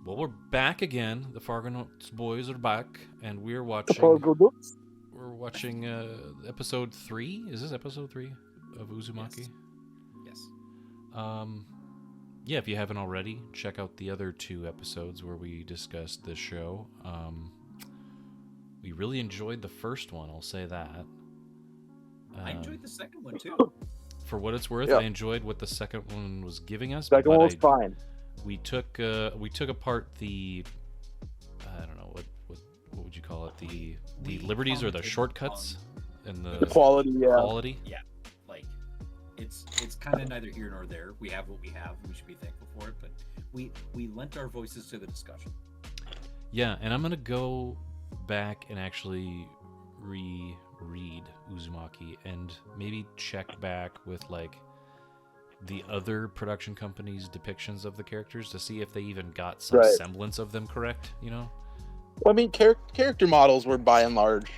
Well, we're back again. The Fargonauts boys are back, and we're watching. Fargonauts? We're watching episode 3. Is this episode 3 of Uzumaki? Yes. Yeah. If you haven't already, check out the other 2 episodes where we discussed this show. We really enjoyed the first one. I'll say that. I enjoyed the second one too. For what it's worth, Yeah. I enjoyed what the second one was giving us. Second one was fine. We took apart the I don't know what would you call it, the liberties or the shortcuts and the Quality, yeah. quality. Yeah, like it's kind of neither here nor there. We have what we have. We should be thankful for it, but we lent our voices to the discussion. Yeah, and I'm gonna go back and actually reread Uzumaki and maybe check back with like the other production companies' depictions of the characters to see if they even got some Right. semblance of them correct, you know? Well, I mean, character models were by and large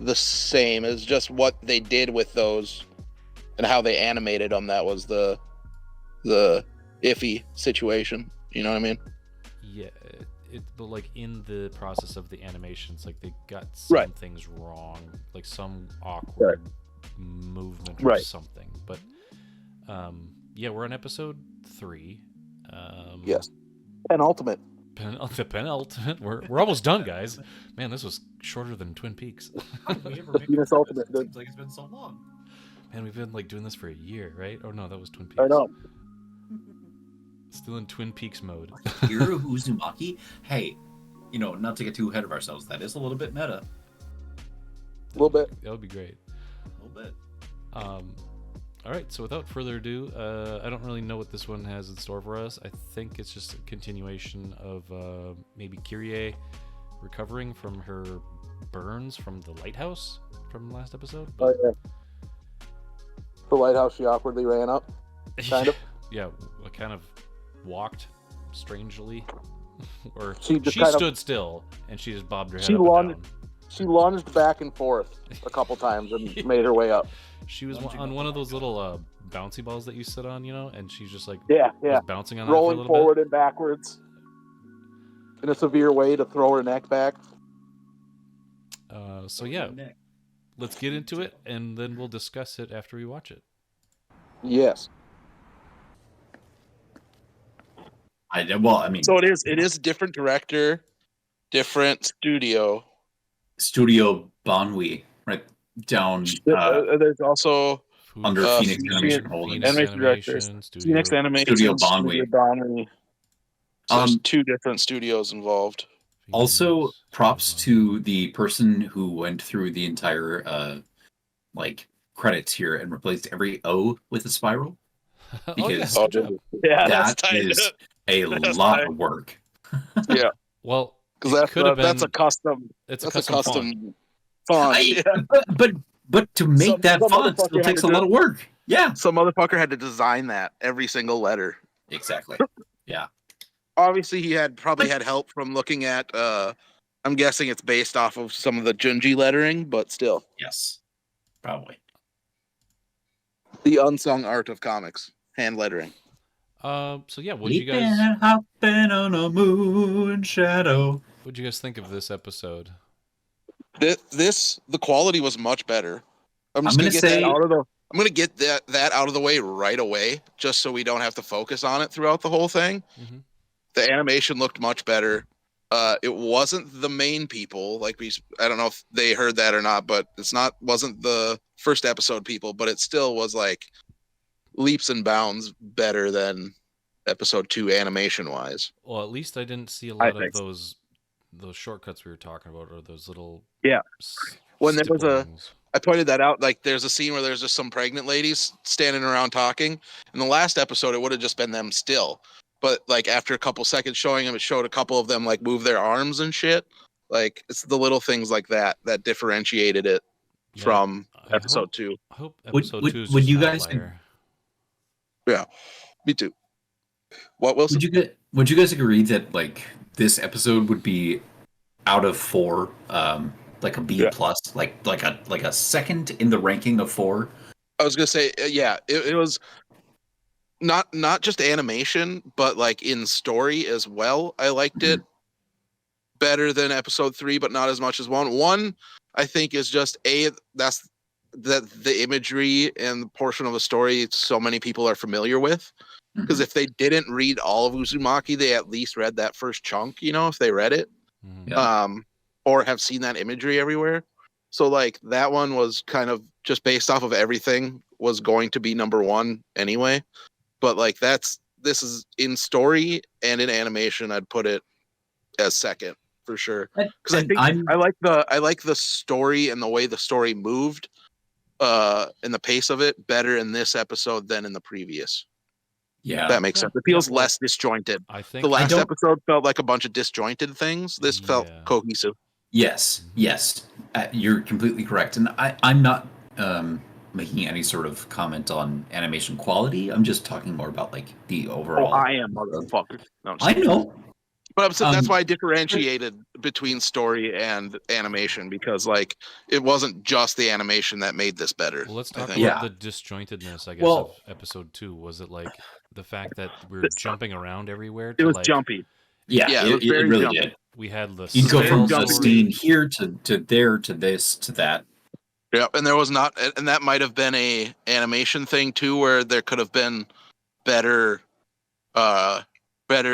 the same. It's just what they did with those and how they animated them that was the iffy situation. You know what I mean? Yeah, but like in the process of the animations, like they got some Right. things wrong, like some awkward movement or Right. something. But yeah, we're on episode 3. Yes. Penultimate. The penultimate. We're almost done, guys. Man, this was shorter than Twin Peaks. How did we ever make Venus it? Ultimate, It dude. seems like it's been so long. Man, we've been like doing this for a year, right? Oh no, that was Twin Peaks. I know. Still in Twin Peaks mode. Hero Uzumaki. Hey, not to get too ahead of ourselves. That is a little bit meta. A little bit. That would be great. A little bit. All right, so without further ado, I don't really know what this one has in store for us. I think it's just a continuation of maybe Kyrie recovering from her burns from the lighthouse from last episode. Oh, yeah. The lighthouse she awkwardly ran up. Kind of. Yeah, kind of walked strangely. Or She she just kind of- stood still and she just bobbed her head She up and lunged- down. She lunged back and forth a couple times and made her way up. She was Lunging on up one and of those back little bouncy balls that you sit on, and she's just like Yeah, yeah. was bouncing on that for a Rolling little forward and backwards in a severe way to throw her neck back. bit. So yeah, Neck. let's get into it, and then we'll discuss it after we watch it. Yes. I mean, So it is different director, different studio. Studio Banwi, right down There's also under Phoenix Animation Holdings. Animation director. Phoenix Animation, Studio Bonway. Bonway. So there's 2 different studios involved. Also, props to the person who went through the entire credits here and replaced every O with a spiral. Because Oh, good job. Yeah, that tight. is a That's lot tight. of work. Well, Because it could have been. that's a custom. It's That's a custom, font. font. I- Yeah. But to make Some that font motherfucker still had takes to a do lot of work. Yeah, Some motherfucker had to design that, every single letter. exactly. Yeah. Obviously, he probably had help from looking at. I'm guessing it's based off of some of the Junji lettering, but still, Yes. Probably. the unsung art of comics, hand lettering. So yeah, what do you Leaping guys and hopping on a moon shadow. think of this episode? The quality was much better. I'm I'm just gonna gonna get say- that out of the. I'm gonna get that out of the way right away, just so we don't have to focus on it throughout the whole thing. Mhm. The animation looked much better. It wasn't the main people, I don't know if they heard that or not, but wasn't the first episode people, but it still was like leaps and bounds better than episode 2 animation wise. Well, at least I didn't see a I lot of think those shortcuts we were talking about, or those little Yeah. When there was stipplings. I pointed that out. Like, there's a scene where there's just some pregnant ladies standing around talking. In the last episode, it would have just been them still. But like after a couple seconds showing them, it showed a couple of them like move their arms and shit. Like, it's the little things like that differentiated it Yeah, from I episode 2. I hope Would- episode would- 2 is would just you an guys outlier. Me too. What, Wilson? Would you guys agree that like this episode would be out of 4, like a B Yeah. plus, like a second in the ranking of 4? I was gonna say, yeah, it was not just animation, but like in story as well. I liked it better than episode 3, but not as much as 1. 1, I think, is just that's that the imagery and the portion of the story so many people are familiar with. Because if they didn't read all of Uzumaki, they at least read that first chunk, if they read it. Yeah. Or have seen that imagery everywhere. So like that one was kind of just based off of everything was going to be number 1 anyway. But like this is in story and in animation, I'd put it as second for sure. Because I think I like the story and the way the story moved, and the pace of it better in this episode than in the previous. Yeah, that makes sense. It feels less disjointed. I think the last episode felt like a bunch of disjointed things. This felt cohesive. Yes, you're completely correct, and I'm not making any sort of comment on animation quality. I'm just talking more about like the overall. Oh, I am, motherfucker. No, I know. But that's why I differentiated between story and animation, because like it wasn't just the animation that made this better. Well, let's talk about the disjointedness, I guess, of episode 2. Was it like the fact that we were jumping around everywhere? It was jumpy. Yeah, it really jumpy. did. We had the you go from the scene here to there to this to that. Yeah, and there was not, and that might have been a animation thing too, where there could have been better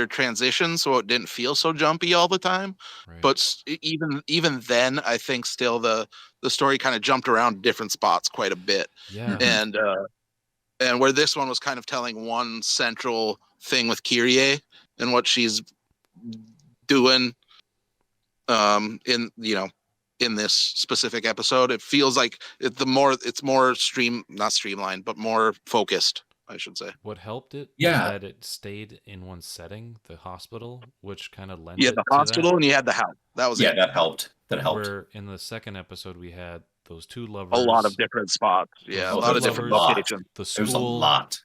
transitions, so it didn't feel so jumpy all the time. Right. But even then, I think still the story kind of jumped around different spots quite a bit. Yeah. And where this one was kind of telling one central thing with Kyrie and what she's doing in this specific episode, it feels like it's more not streamlined, but more focused, I should say. What helped it was that it stayed in one setting, the hospital, which kind of lent it the hospital, and you had the house. That was it. That helped. Where in the second episode we had those 2 lovers. A lot of different spots. Yeah, a lot of different locations. The school. There's a lot.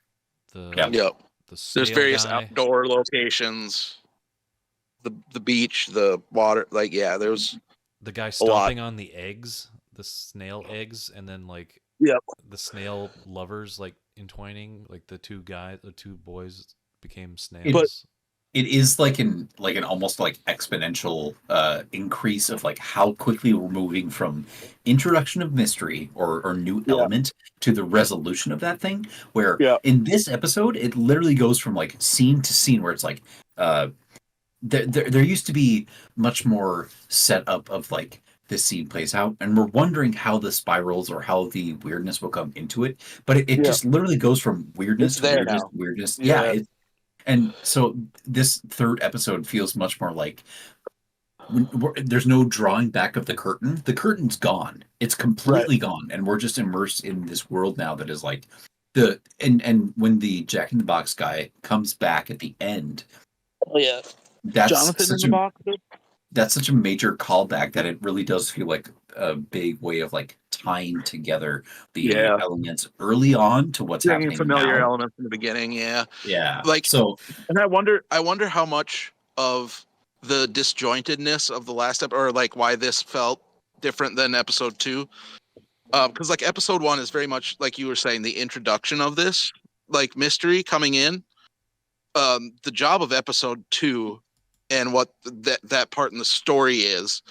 There's various outdoor locations. The beach, the water, there's the guy stomping on the eggs, the snail eggs, and then like the snail lovers like entwining, like the 2 boys became snails. It is like an almost like exponential increase of like how quickly we're moving from introduction of mystery or new element to the resolution of that thing. Where in this episode, it literally goes from like scene to scene where it's like there used to be much more setup of like this scene plays out, and we're wondering how the spirals or how the weirdness will come into it. But it just literally goes from weirdness to weirdness. And so this third episode feels much more like there's no drawing back of the curtain. The curtain's gone. It's completely gone. And we're just immersed in this world now that is like and when the Jack in the Box guy comes back at the end. Oh yeah. That's Jonathan in the box. That's such a major callback that it really does feel like a big way of like tying together the elements early on to what's happening familiar now. elements in the beginning. Yeah. Like, so, and I wonder how much of the disjointedness of the last episode, or like why this felt different than episode 2, because like episode 1 is very much like you were saying, the introduction of this like mystery coming in. The job of episode 2 and what that part in the story is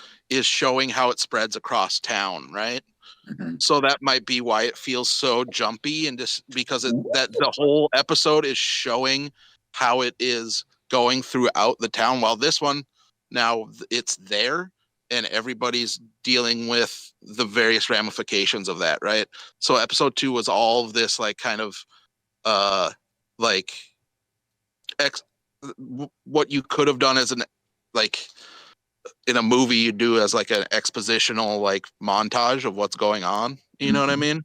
showing how it spreads across town, right? Mm-hmm. So that might be why it feels so jumpy, and just because that the whole episode is showing how it is going throughout the town, while this one now it's there and everybody's dealing with the various ramifications of that, right? So episode 2 was all of this like kind of what you could have done as an like in a movie you do as like an expositional like montage of what's going on, you know what I mean?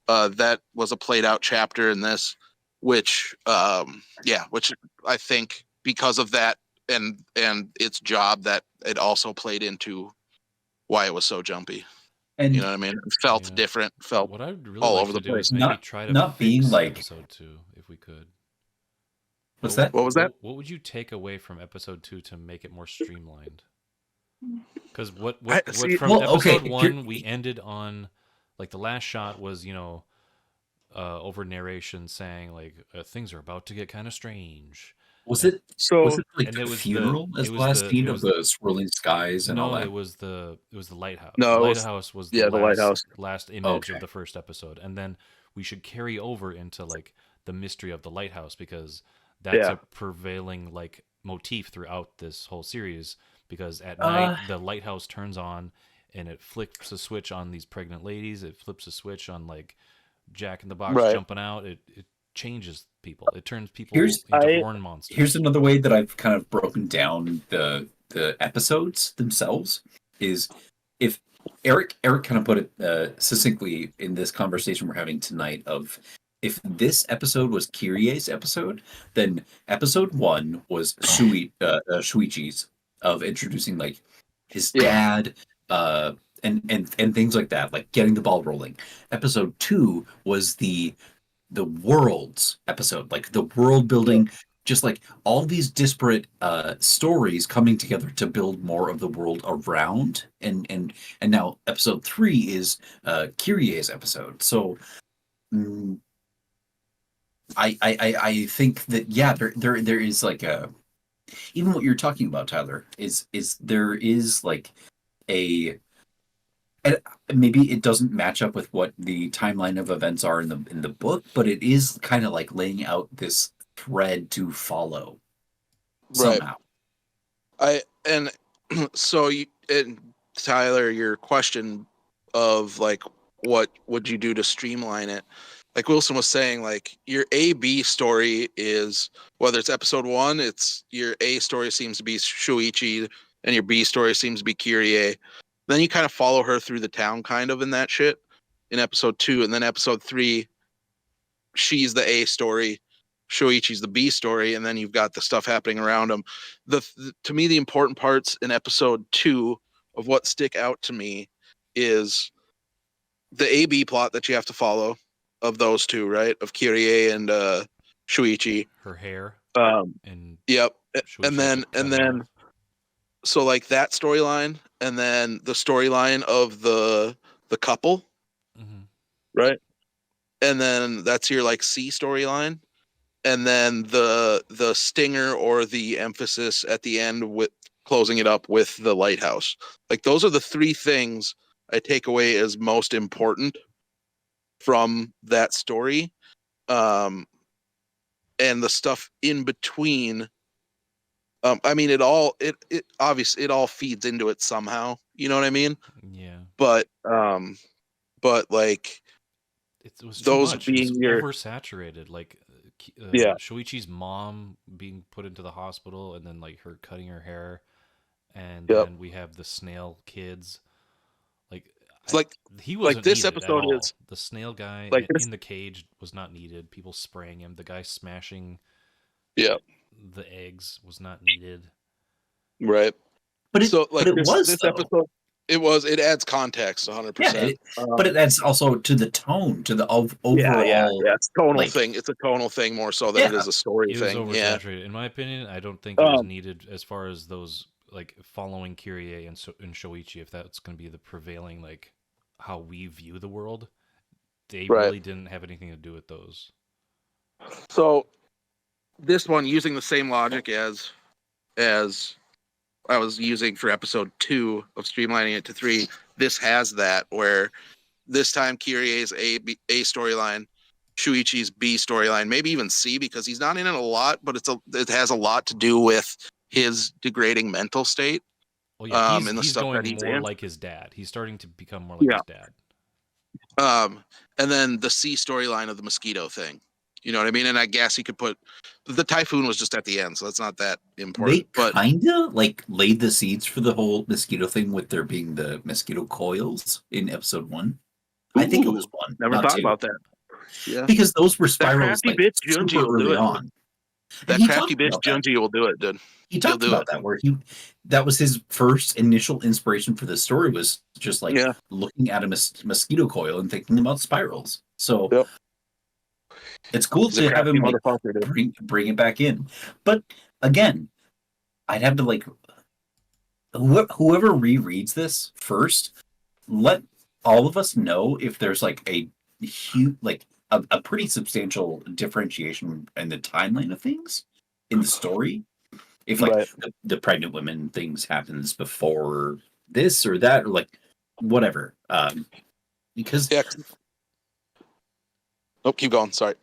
That was a played out chapter in this, which I think because of that and its job, that it also played into why it was so jumpy. And you know what I mean? It felt different, felt what I'd really all like over to the do place. is maybe try to not being like episode 2 if we could. What's that? What was that? What would you take away from episode 2 to make it more streamlined? Because from episode 1 we ended on like the last shot was over narration saying like things are about to get kind of strange. Was And, it So like and the it was funeral it as the was last the scene it of was the swirling skies and all no, that? it was the lighthouse. The no, it was, lighthouse was the yeah, the lighthouse. last image of Okay. the first episode, and then we should carry over into like the mystery of the lighthouse because that's Yeah. a prevailing like motif throughout this whole series. Because at Uh, night the lighthouse turns on and it flips a switch on these pregnant ladies. It flips a switch on like Jack in the Box Right. jumping out. It changes people. It turns people here's into I horn here's monsters. another way that I've kind of broken down the episodes themselves is if Eric kind of put it succinctly in this conversation we're having tonight of if this episode was Kirie's episode, then episode 1 was Shuichi's of introducing like his Yeah. dad and things like that, like getting the ball rolling. Episode 2 was the worlds episode, like the world building, just like all these disparate stories coming together to build more of the world around. And now episode 3 is Kirie's episode. So mm, I think that yeah, there is like a even what you're talking about, Tyler, is there is like a and maybe it doesn't match up with what the timeline of events are in the book, but it is kind of like laying out this thread to follow Right. somehow. And so you and Tyler, your question of like what would you do to streamline it? Like Wilson was saying, like your A B story is whether it's episode 1, it's your A story seems to be Shuichi, and your B story seems to be Kirie. Then you kind of follow her through the town, kind of in that shit, in episode 2, and then episode 3, she's the A story, Shuichi's the B story, and then you've got the stuff happening around them. To me, the important parts in episode 2 of what stick out to me is the A B plot that you have to follow of those two, right? Of Kirie and Shuichi. Her hair and Yep. Shuichi And has to then cut it off. so like that storyline, and then the storyline of the couple, Mhm. right? And then that's your like C storyline, and then the stinger or the emphasis at the end with closing it up with the lighthouse. Like those are the 3 things I take away as most important from that story. And the stuff in between, I mean, it obviously it all feeds into it somehow. You know what I mean? Yeah. But like It was too those much. It was being your oversaturated. Like yeah, Shuichi's mom being put into the hospital, and then like her cutting her hair, and yep. then we have the snail kids. Like It's like he wasn't this needed at episode all. is The snail guy like this. in the cage was not needed. People spraying him. The guy smashing Yeah, the eggs was not needed. right. But So like it was this though. episode, it adds context 100%. Yeah, but it adds also to the tone, to the overall. yeah. It's a tonal like- thing. It's a tonal thing more so than it Yeah. is a story It was thing. Yeah. oversaturated. In my opinion, I don't think it was needed as far as those like following Kirie and Shoichi. If that's going to be the prevailing like how we view the world, they Right. really didn't have anything to do with those. So this one, using the same logic as I was using for episode 2 of streamlining it to 3, this has that where this time Kirie's A storyline, Shuichi's B storyline, maybe even C because he's not in it a lot, but it has a lot to do with his degrading mental state. Well, yeah, And the he's stuff going that he's more in. like his dad. He's starting to become more like Yeah. his dad. And then the C storyline of the mosquito thing. You know what I mean? And I guess you could put the typhoon was just at the end, so that's not that important. They But kinda like laid the seeds for the whole mosquito thing with there being the mosquito coils in episode 1. I think it was 1. never not thought 2. about that. Yeah. Because those were spirals crafty like bitch super Junji will do early it. on. That And he crafty talked bitch about that. Junji will do it, dude. He talked do about it. that where that was his first initial inspiration for the story was just like Yeah. looking at a mosquito coil and thinking about spirals. So Yep. it's cool He's a to have crafty him like, motherfucker, dude. bring it back in. But again, I'd have to like whoever rereads this first, let all of us know if there's like a huge like a pretty substantial differentiation in the timeline of things in the story. If like Right. the pregnant women things happens before this or that or like whatever, because Yeah. Oh, keep going. Sorry.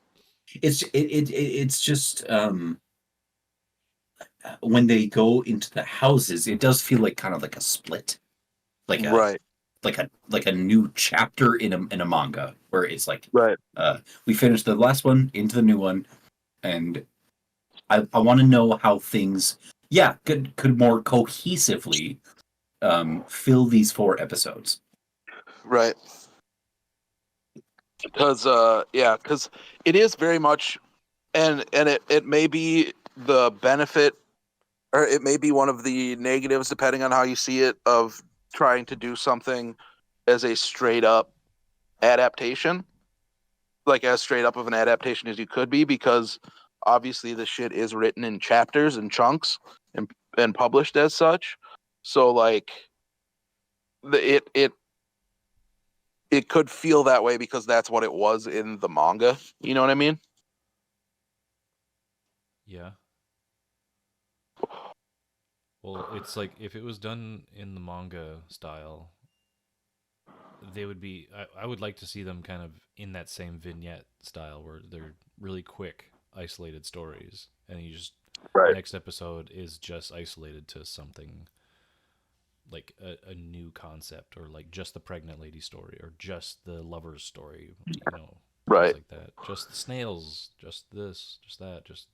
it's just when they go into the houses, it does feel like kind of like a split, like a Right. like a new chapter in a manga where it's like Right. we finished the last one into the new one, and I want to know how things could more cohesively fill these 4 episodes. Right. Because because it is very much, and it may be the benefit, or it may be one of the negatives, depending on how you see it, of trying to do something as a straight up adaptation, like as straight up of an adaptation as you could be, because obviously the shit is written in chapters and chunks and published as such. So like it could feel that way because that's what it was in the manga. You know what I mean? Yeah. Well, it's like if it was done in the manga style, they would be. I would like to see them kind of in that same vignette style where they're really quick, isolated stories, and you just Right. next episode is just isolated to something like a new concept, or like just the pregnant lady story, or just the lover's story, things Right. like that. Just the snails, just this, just that, just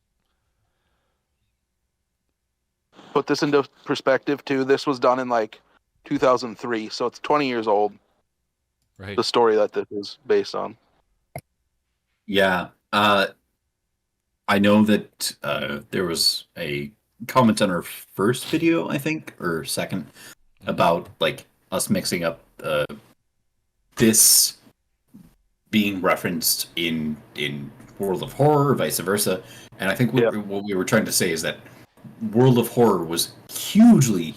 Put this into perspective too. This was done in like 2003, so it's 20 years old. right. The story that this is based on. Yeah. I know that there was a comment on our first video, I think, or second, about like us mixing up this being referenced in World of Horror, vice versa. And I think Yeah. what we were trying to say is that World of Horror was hugely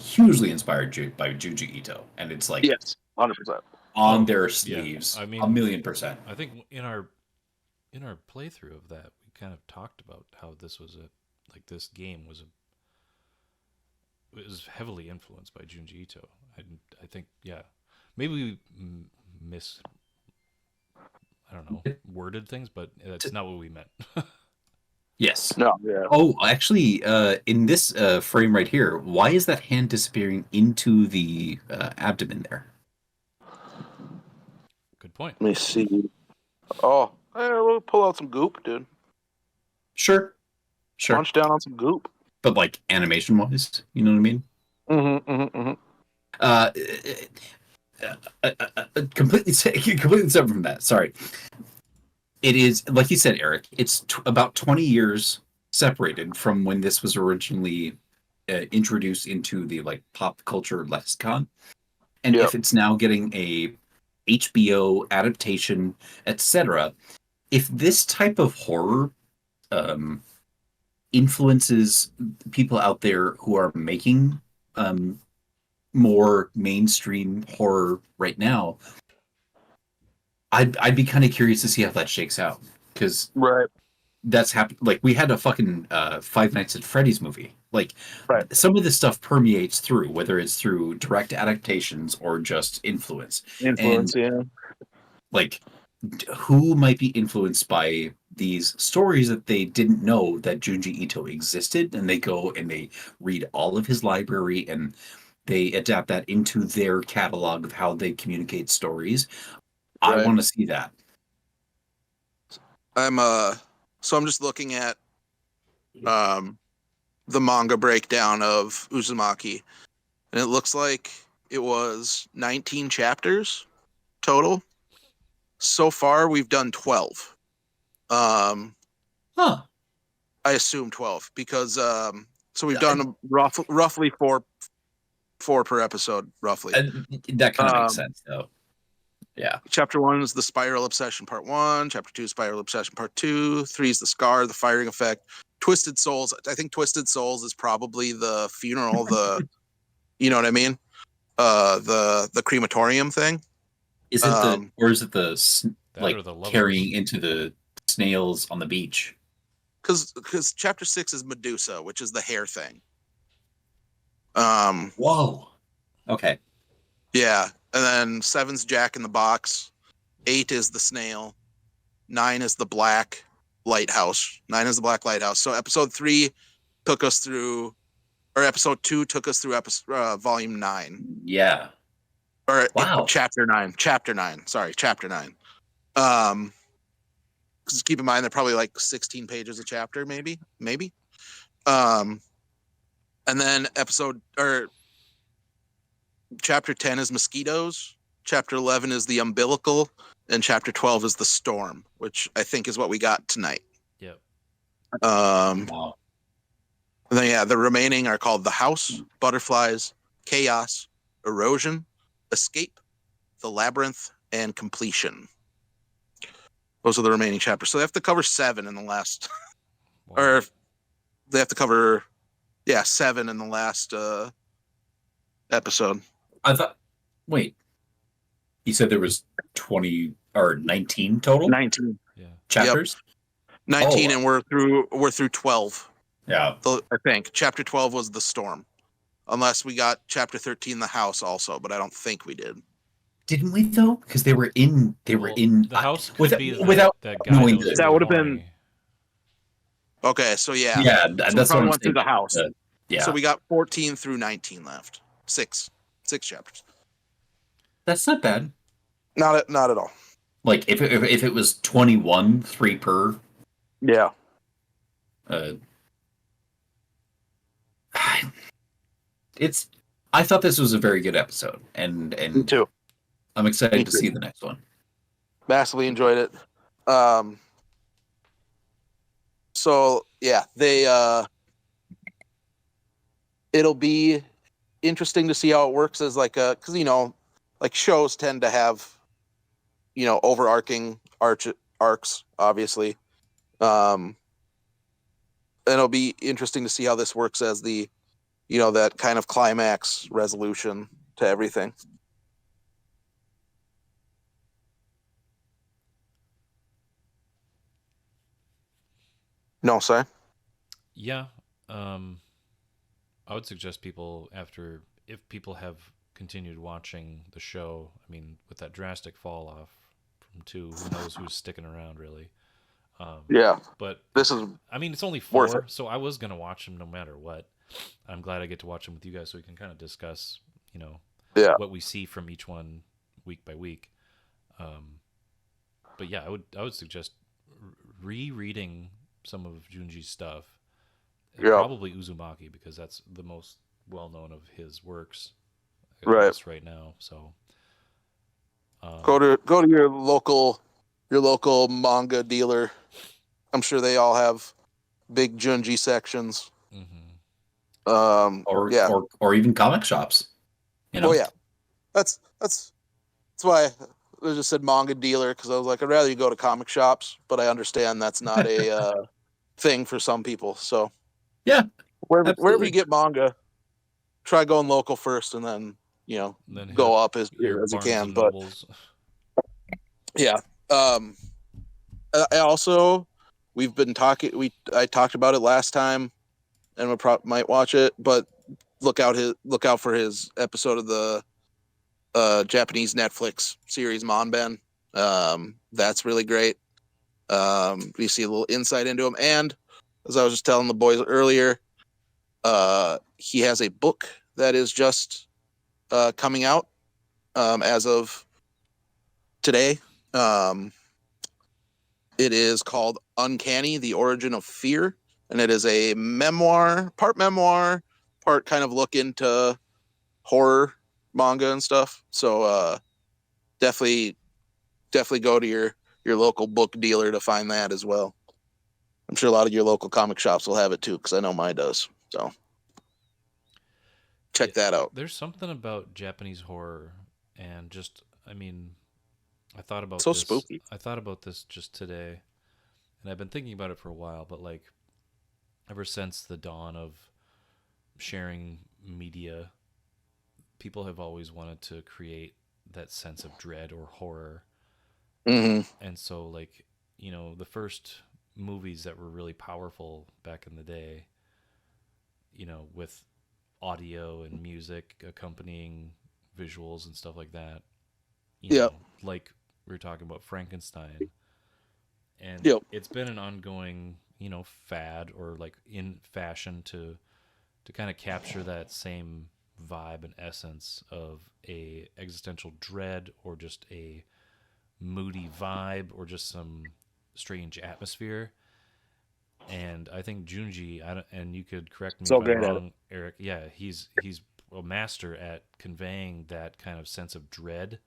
inspired by Junjiito, and it's like Yes. 100%. on Oh, their yeah. sleeves, I mean, 1,000,000%. I think in our playthrough of that, we kind of talked about how this was this game was it was heavily influenced by Junji Ito. I think maybe we I don't know, worded things, but that's not what we meant. Yes. No. Yeah. Oh, actually, in this frame right here, why is that hand disappearing into the abdomen there? Good point. Let me see. Oh, we'll pull out some goop, dude. Sure. Punch down on some goop. But like animation wise, you know what I mean? Mm-hmm, mm-hmm, mm-hmm. Uh, completely separate from that. Sorry. It is, like you said, Eric, it's about 20 years separated from when this was originally introduced into the like pop culture lexicon. And Yep. if it's now getting a HBO adaptation, etc., if this type of horror influences people out there who are making more mainstream horror right now, I'd be kind of curious to see how that shakes out, because Right. that's happened. Like we had a fucking Five Nights at Freddy's movie. Like Right. some of this stuff permeates through, whether it's through direct adaptations or just influence. Influence. And Yeah. like, who might be influenced by these stories that they didn't know that Junji Ito existed, and they go and they read all of his library and they adapt that into their catalog of how they communicate stories. I Right. want to see that. So I'm just looking at the manga breakdown of Uzumaki, and it looks like it was 19 chapters total. So far, we've done 12. Huh. I assume 12 because so we've done roughly four per episode, roughly. That kind of makes sense, though. Yeah. Chapter 1 is the Spiral Obsession Part 1. Chapter 2 is Spiral Obsession Part 2. 3 is the Scar, the Firing Effect. Twisted Souls. I think Twisted Souls is probably the funeral, you know what I mean? The crematorium thing. Is it or is it the That's That like or the lovers. carrying into the snails on the beach. Because chapter 6 is Medusa, which is the hair thing. Whoa. Okay. Yeah, and then 7's Jack in the Box. 8 is the snail. 9 is the black lighthouse. 9 is the black lighthouse. So episode 3 took us through, or episode 2 took us through volume 9. Yeah. Or Wow. chapter 9. Chapter 9. Sorry, chapter 9. Because keep in mind, they're probably like 16 pages a chapter, maybe. And then chapter 10 is mosquitoes. Chapter 11 is the umbilical, and chapter 12 is the storm, which I think is what we got tonight. Yep. Wow. And then, yeah, the remaining are called the house, butterflies, chaos, erosion, escape, the labyrinth, and completion. Those are the remaining chapters. So they have to cover 7 in the last, Wow. or they have to cover, 7 in the last episode. I thought. Wait. You said there was 20 or 19 total 19. Yeah. chapters. 19, Oh. and we're through 12. Yeah. I think chapter 12 was the storm, unless we got chapter 13 the house also, but I don't think we did. Didn't we though? Because they were in. Well, the house could be without that guy knowing that was that would have horny. been- Okay, so yeah, Yeah, so we that's what probably I'm went through the saying. house. Yeah. So we got 14 through 19 left. Six chapters. That's not bad. Not at all. Like if it was 21, 3 per. Yeah. I thought this was a very good episode, and Me too. I'm excited Me to too. see the next one. Massively enjoyed it. So yeah, it'll be interesting to see how it works as like because like shows tend to have overarching arcs, obviously. And it'll be interesting to see how this works as the that kind of climax resolution to everything. No, sorry. Yeah. I would suggest people if people have continued watching the show, I mean, with that drastic fall off from 2, who knows who's sticking around really. Yeah. But This is I mean, it's only worth 4, it. so I was going to watch them no matter what. I'm glad I get to watch them with you guys so we can kind of discuss, Yeah. what we see from each one week by week. But yeah, I would suggest rereading some of Junji's stuff. And Yeah. probably Uzumaki, because that's the most well-known of his works right now. So Go to your local manga dealer. I'm sure they all have big Junji sections. Mm-hmm. Or even comic shops. Oh yeah, that's why I just said manga dealer, because I was like, I'd rather you go to comic shops, but I understand that's not a thing for some people. So Yeah, wherever absolutely. you get manga, try going local first, and then Then go hit up as you Barnes can. and But Nobles. yeah, I also we've been talking. I talked about it last time, and we might watch it, but look out for his episode of the Japanese Netflix series Monben. That's really great. You see a little insight into him, and as I was just telling the boys earlier, he has a book that is just coming out as of today. It is called Uncanny: The Origin of Fear, and it is a part memoir, part kind of look into horror manga and stuff. So definitely go to your local book dealer to find that as well. I'm sure a lot of your local comic shops will have it too, because I know mine does. So check that out. There's something about Japanese horror, and just, I mean, I thought about So this. spooky. I thought about this just today, and I've been thinking about it for a while. But like, ever since the dawn of sharing media, people have always wanted to create that sense of dread or horror, Mm-hmm. And so, like, the first movies that were really powerful back in the day, with audio and music accompanying visuals and stuff like that, Yep. like we were talking about Frankenstein. And Yep. it's been an ongoing, fad, or like in fashion, to kind of capture that same vibe and essence of a existential dread, or just a moody vibe, or just some strange atmosphere. And I think Junji, and you could correct me So if I'm great at it. wrong, Eric. Yeah, he's a master at conveying that kind of sense of dread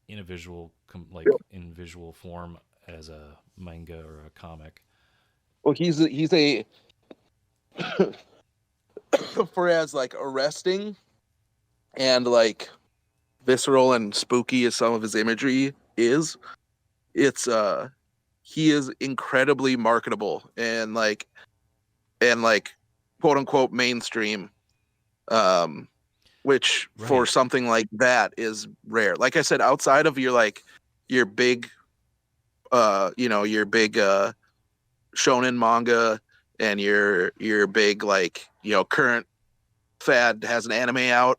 in a Yep. in visual form, as a manga or a comic. Well, he's a for as like arresting and like visceral and spooky as some of his imagery is. It's he is incredibly marketable and like quote unquote mainstream, um which for Right. something like that is rare. Like I said, outside of your big your big shonen manga and your big current fad has an anime out,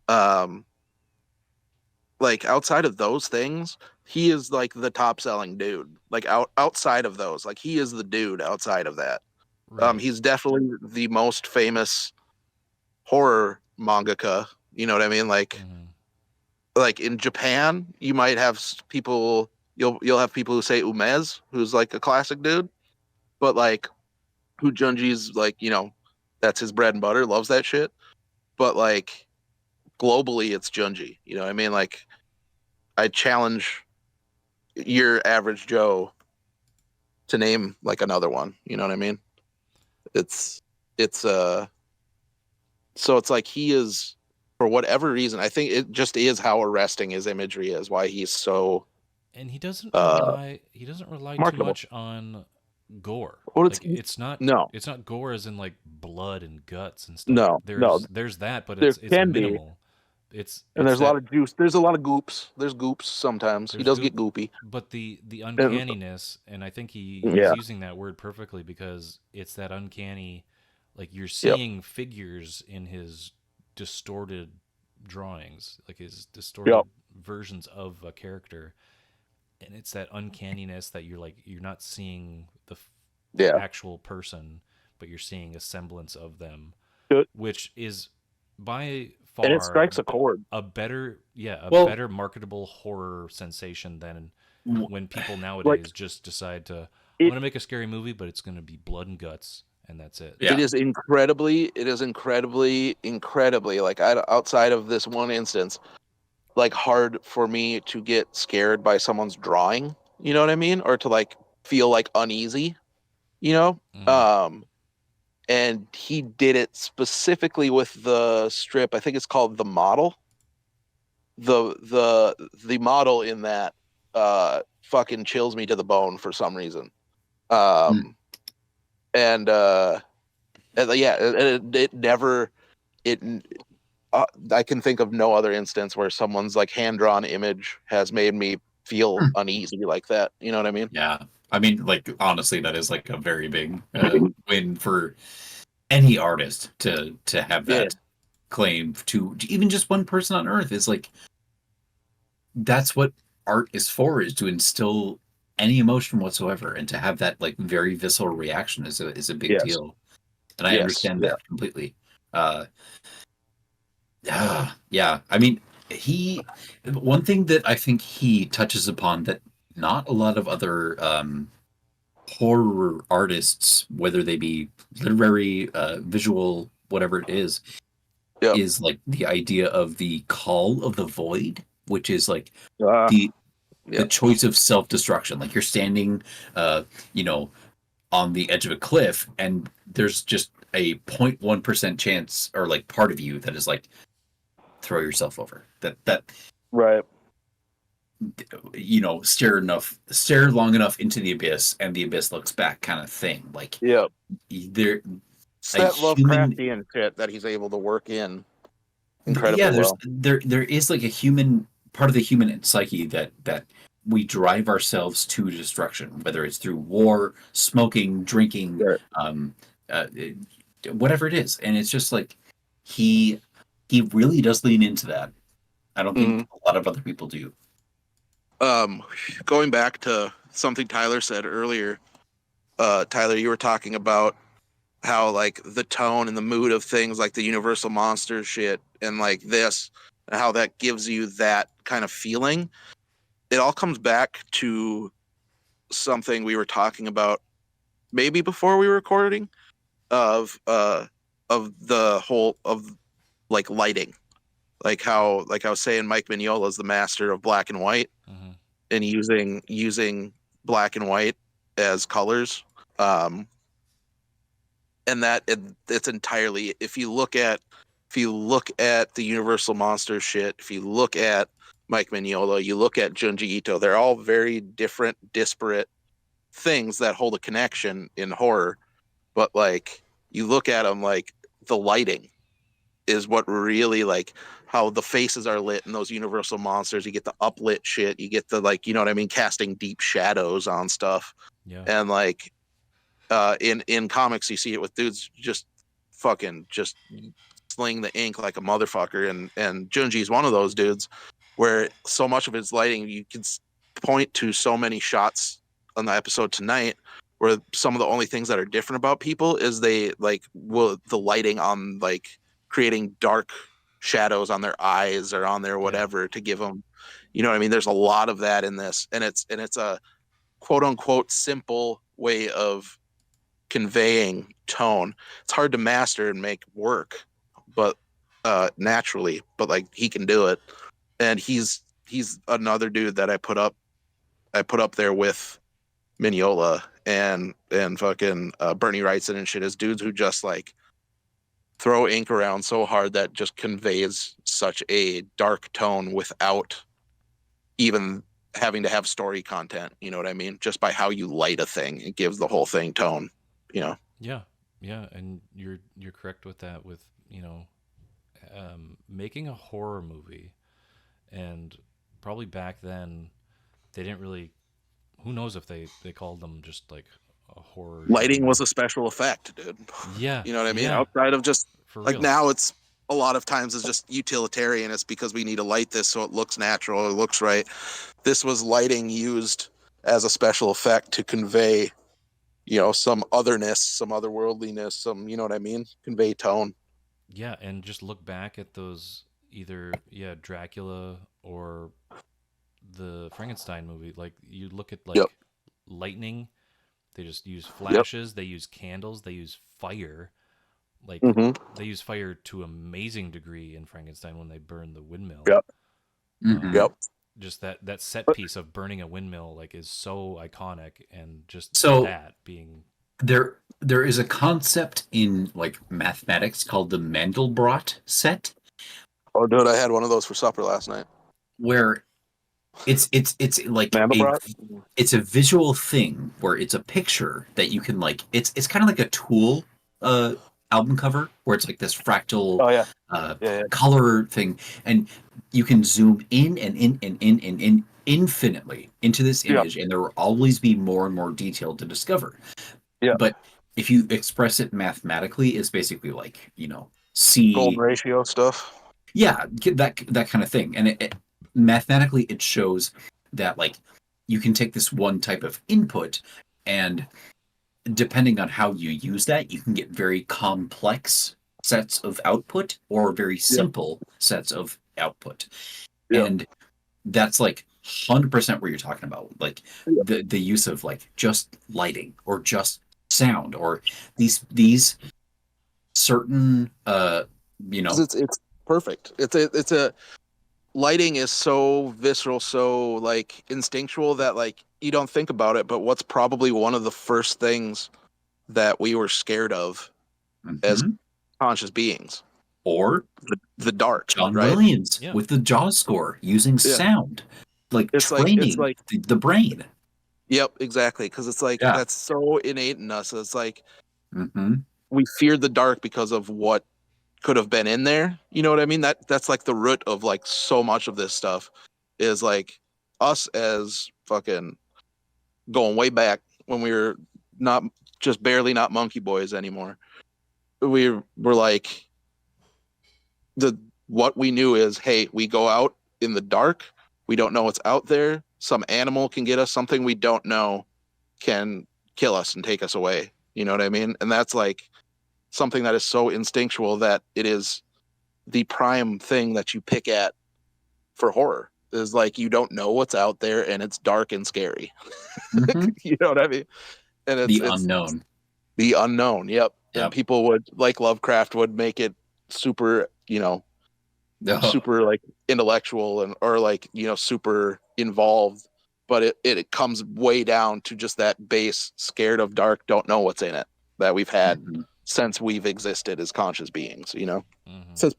um like outside of those things, he is like the top selling dude. Like outside of those, like he is the dude outside of that. Right. He's definitely the most famous horror mangaka. You know what I mean? Hmm. Like in Japan, you might have people. You'll have people who say Umez, who's like a classic dude, but like who Junji's like, that's his bread and butter, loves that shit. But like globally, it's Junji. You know what I mean? Like I challenge your average Joe to name like another one. You know what I mean? It's it's so it's like he is, for whatever reason, I think it just is how arresting his imagery is, why he's so And uh he doesn't rely too marketable. much on gore. Well, it's Like, no, it's not gore as in like blood and guts and stuff. no. There's that, but There it's can be, minimal. It's and it's there's a lot that of juice. There's a lot of goops. There's goops sometimes. He there's does get goop, goopy. but the And, uncanniness, and I think he's yeah. using that word perfectly, because it's that uncanny, like you're Yep. seeing figures in his distorted drawings, like his distorted Yep. versions of a character, and it's that uncanniness that you're not seeing the Yeah. actual person, but you're seeing a semblance of them, Good. which is by And it far strikes a chord. a Well, better marketable horror sensation than w- when people Like nowadays just decide to, I'm it, gonna make a scary movie, but it's gonna be blood and guts, and that's it. yeah, it is incredibly like outside of this one instance, like hard for me to get scared by someone's drawing. You know what I mean? Or to like feel like uneasy. You know. Mm. And he did it specifically with the strip. I think it's called The Model. The model in that fucking chills me to the bone for some reason. Mm. Um and yeah, it never it I can think of no other instance where someone's like hand drawn image has made me feel Hmm. uneasy like that. You know what I mean? Yeah. I mean, like honestly, that is like a very big win for any artist to have Yeah. that claim to even just one person on Earth. Is like that's what art is for, is to instill any emotion whatsoever, and to have that like very visceral reaction is a big Yes. deal, and I Yes. understand Yeah. that completely. uh yeah, I mean, he one thing that I think he touches upon that not a lot of other horror artists, whether they be literary, visual, whatever it Yep. is like the idea of the call of the void, which is like Uh, the yeah. choice of self-destruction. Like you're standing, uh, you know, on the edge of a cliff, and there's just a 0.1% chance, or like part of you that is like throw yourself over. That Right. stare long enough into the abyss, and the abyss looks back, kind of thing. Like Yeah. there, It's a that human. Lovecraftian shit that he's able to work in Yeah, incredibly there's well. there is like a human part of the human psyche that we drive ourselves to destruction, whether it's through war, smoking, drinking, Right. uh, whatever it is. And it's just like he really does lean into that. I don't think a lot of other people do. Going back to something Tyler said earlier, Tyler, you were talking about how like the tone and the mood of things like the Universal Monsters shit and like this, and how that gives you that kind of feeling. It all comes back to something we were talking about maybe before we were recording of the whole of like lighting, like how like I was saying, Mike Mignola is the master of black and white and using black and white as colors. And that it's entirely, if you look at the Universal Monsters shit, if you look at Mike Mignola, you look at Junjiito, they're all very different, disparate things that hold a connection in horror. But like you look at them, like the lighting is what really, like how the faces are lit in those Universal Monsters. You get the uplit shit, you get the, like, you know what I mean, casting deep shadows on stuff. Yeah. And like in comics you see it with dudes just fucking just sling the ink like a motherfucker, and Junji's one of those dudes where so much of his lighting, you can point to so many shots on the episode tonight where some of the only things that are different about people is they like the lighting on like creating dark shadows on their eyes or on their whatever to give them, you know what I mean, there's a lot of that in this, and it's a quote unquote simple way of conveying tone. It's hard to master and make work, but naturally, but like he can do it. And he's another dude that I put up there with Mignola and fucking Bernie Wrightson and shit, as dudes who just like throw ink around so hard that just conveys such a dark tone without even having to have story content, you know what I mean? Just by how you light a thing, it gives the whole thing tone, you know? Yeah, and you're correct with that. With making a horror movie, and probably back then they didn't really. Who knows if they called them just like a horror. Lighting genre. was a special effect, dude. Yeah, You know what I mean? yeah, Outside of just for like real. now, it's a lot of times it's just utilitarian. It's because we need to light this so it looks natural, it looks right. This was lighting used as a special effect to convey, you know, some otherness, some otherworldliness, some, you know what I mean? Convey tone. Yeah, and just look back at those either Dracula or the Frankenstein movie. Like you look at like Yep. lightning, they just use Yep. flashes, they use candles, they use fire. Like they use fire to amazing degree in Frankenstein when they burn the windmill. Yep. Mhm. Just that set piece of burning a windmill like is so iconic, and just So that being there is a concept in like mathematics called the Mandelbrot set, Oh, dude, I had one of those for supper last night. where it's like Mandelbrot? it's a visual thing where it's a picture that you can like it's kind of like a Tool album cover where it's like this fractal Oh, yeah. color thing, and you can zoom in and in infinitely into this image, and there will always be more and more detail to discover. Yeah. But if you express it mathematically, it's basically like, C. Golden ratio stuff. Yeah, that kind of thing. And it mathematically, it shows that like you can take this one type of input, and depending on how you use that, you can get very complex sets of output or very simple sets of output. Yeah. And that's like 100% what you're talking about. Like the use of like just lighting or just sound or these certain It's perfect. It's a lighting is so visceral, so like instinctual that like you don't think about it, but what's probably one of the first things that we were scared of as conscious beings, or the dark. John right? Williams with the Jaws score using sound, like it's training like the brain. Yep, exactly, because it's like that's so innate in us. It's like we feared the dark because of what could have been in there. You know what I mean? That's like the root of like so much of this stuff is like us as fucking going way back when we were not just barely not monkey boys anymore. We were like what we knew is, hey, we go out in the dark. We don't know what's out there. Some animal can get us. Something we don't know can kill us and take us away. You know what I mean? And that's like something that is so instinctual that it is the prime thing that you pick at for horror. Is like you don't know what's out there and it's dark and scary. Mhm. You know what I mean? And The unknown. The unknown. Yep. Yep. And people would, like Lovecraft would make it super, you know, Oh, super like intellectual and or like, you know, super involved, but it comes way down to just that base scared of dark, don't know what's in it that we've had mhm. since we've existed as conscious beings, you know. Mhm. Since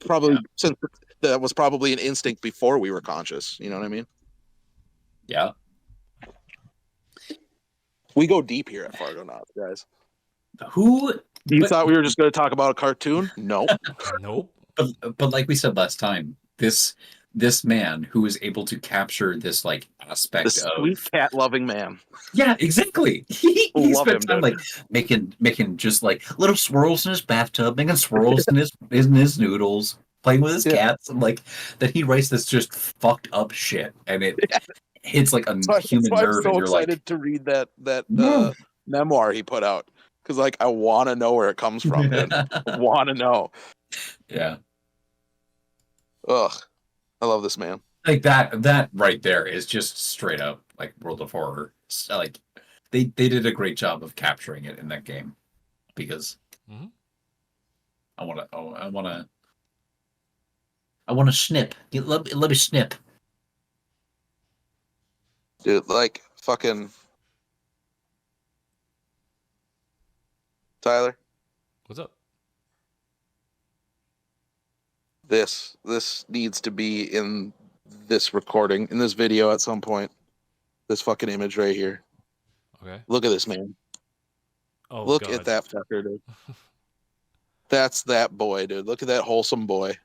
that was probably an instinct before we were conscious, you know what I mean? Yeah. We go deep here at Fargo Knots, guys. Who? You But, thought we were just going to talk about a cartoon? No. Nope. but like we said last time, this man who is able to capture this like The aspect sweet of cat loving man. yeah, exactly. He Love spent him, time dude. like making just like little swirls in his bathtub, making swirls in his noodles, playing with his Yeah. cats, and like that he writes this just fucked up shit, and it hits like a That's human why I'm nerve, so and you're excited like, to read that "Woo." memoir he put out because like I want to know where it comes from, dude. Want to know. Yeah, Ugh, I love this man. like that right there is just straight up like World of Horror. So, like they did a great job of capturing it in that game because Mhm. I want to snip. Let me snip. Dude, like fucking Tyler. What's up? This needs to be in this recording, in this video at some point. This fucking image right here. Okay. Look at this man. Oh, Look God. at that fucker, dude. That's that boy, dude. Look at that wholesome boy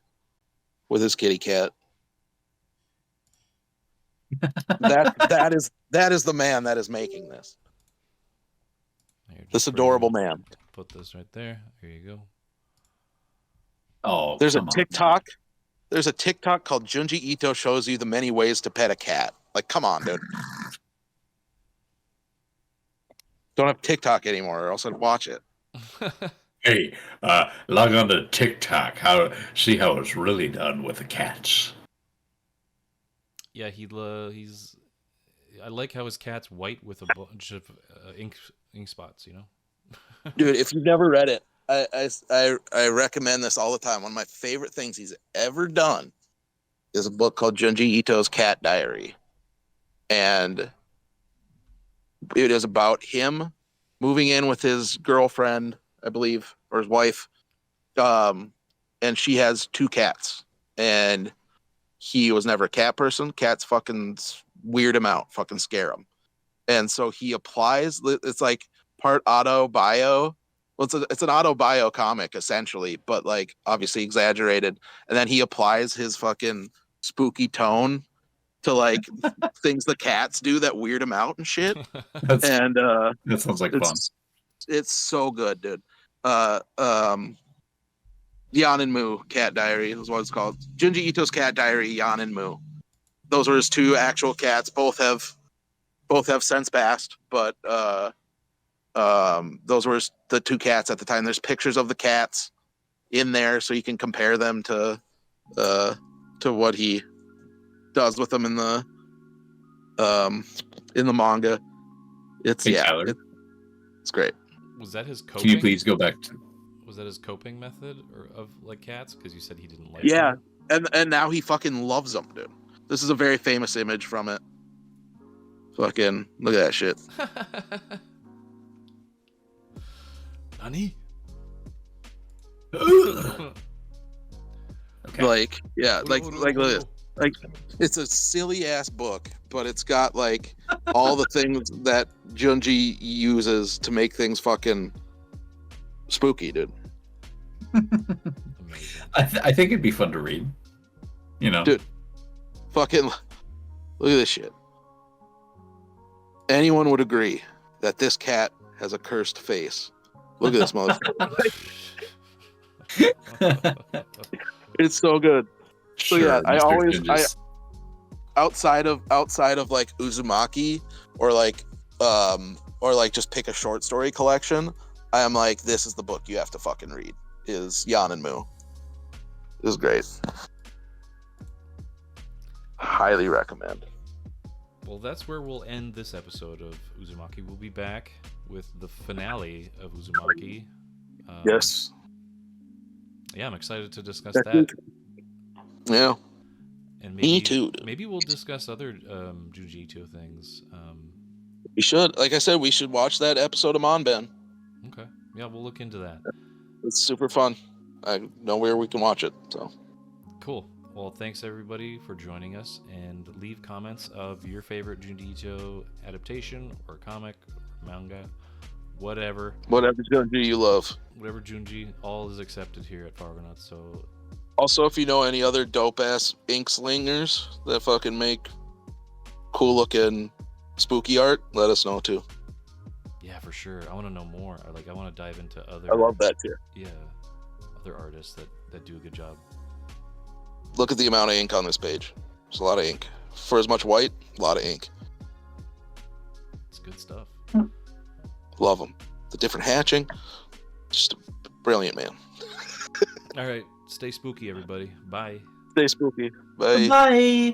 with his kitty cat. That is the man that is making this. Here, This just adorable man. put this right there. Here you go. Oh, There's a come on. TikTok. There's a TikTok called Junjiito shows you the many ways to pet a cat. Like, come on, dude. Don't have TikTok anymore, or else I'd watch it. Hey, log on to TikTok. See how it's really done with the cats. Yeah, he's. I like how his cat's white with a bunch of ink spots. You know. Dude, if you've never read it, I recommend this all the time. One of my favorite things he's ever done is a book called Junji Ito's Cat Diary. And it is about him moving in with his girlfriend, I believe, or his wife. And she has 2 cats. And he was never a cat person. Cats fucking weird him out, fucking scare him. And so he applies, it's like part auto bio. Well, it's an auto bio comic essentially, but like obviously exaggerated. And then he applies his fucking spooky tone to like things the cats do that weird him out and shit. And That sounds like fun. it's so good, dude. Yan and Moo Cat Diary is what it's called. Junji Ito's Cat Diary, Yan and Moo. Those are his 2 actual cats. Both have since passed, but those were the 2 cats at the time. There's pictures of the cats in there, so you can compare them to what he does with them in the manga. It's Hey, Tyler. It's great. Was that his coping? Can you please go back to? Was that his coping method of like cats? Because you said he didn't like. Yeah, them. and now he fucking loves them, dude. This is a very famous image from it. Fucking look at that shit. Nani? Okay. Like, yeah, like look at this. Oh. Like, it's a silly ass book, but it's got like all the things that Junji uses to make things fucking spooky, dude. Amazing. I think it'd be fun to read. You know, Dude. Fucking look at this shit. anyone would agree that this cat has a cursed face. Look at this motherfucker. It's so good. So yeah, I Mr. always Ginges. outside of like Uzumaki or like just pick a short story collection, I am like, this is the book you have to fucking read. Is Yan and Mu. It is great. Highly recommend. Well, that's where we'll end this episode of Uzumaki. We'll be back with the finale of Uzumaki. Yes. Yeah, I'm excited to discuss That's that. Yeah. And Me too. Maybe we'll discuss other Junjiito things. We should. Like I said, we should watch that episode of Monben. Okay. Yeah, we'll look into that. It's super fun. I know where we can watch it. So Cool. Well, thanks everybody for joining us, and leave comments of your favorite Junjiito adaptation or comic or manga, whatever. whatever Junji you love. Whatever Junji, all is accepted here at Fargonauts. So Also, if you know any other dope ass ink slingers that fucking make cool looking spooky art, let us know too. yeah, for sure. I want to know more. I want to dive into other. I love that too. Yeah, other artists that do a good job. Look at the amount of ink on this page. There's a lot of ink. For as much white, a lot of ink. It's good stuff. Love them. The different hatching. Just a brilliant, man. All right, stay spooky, everybody. Bye. Stay spooky. Bye. Bye.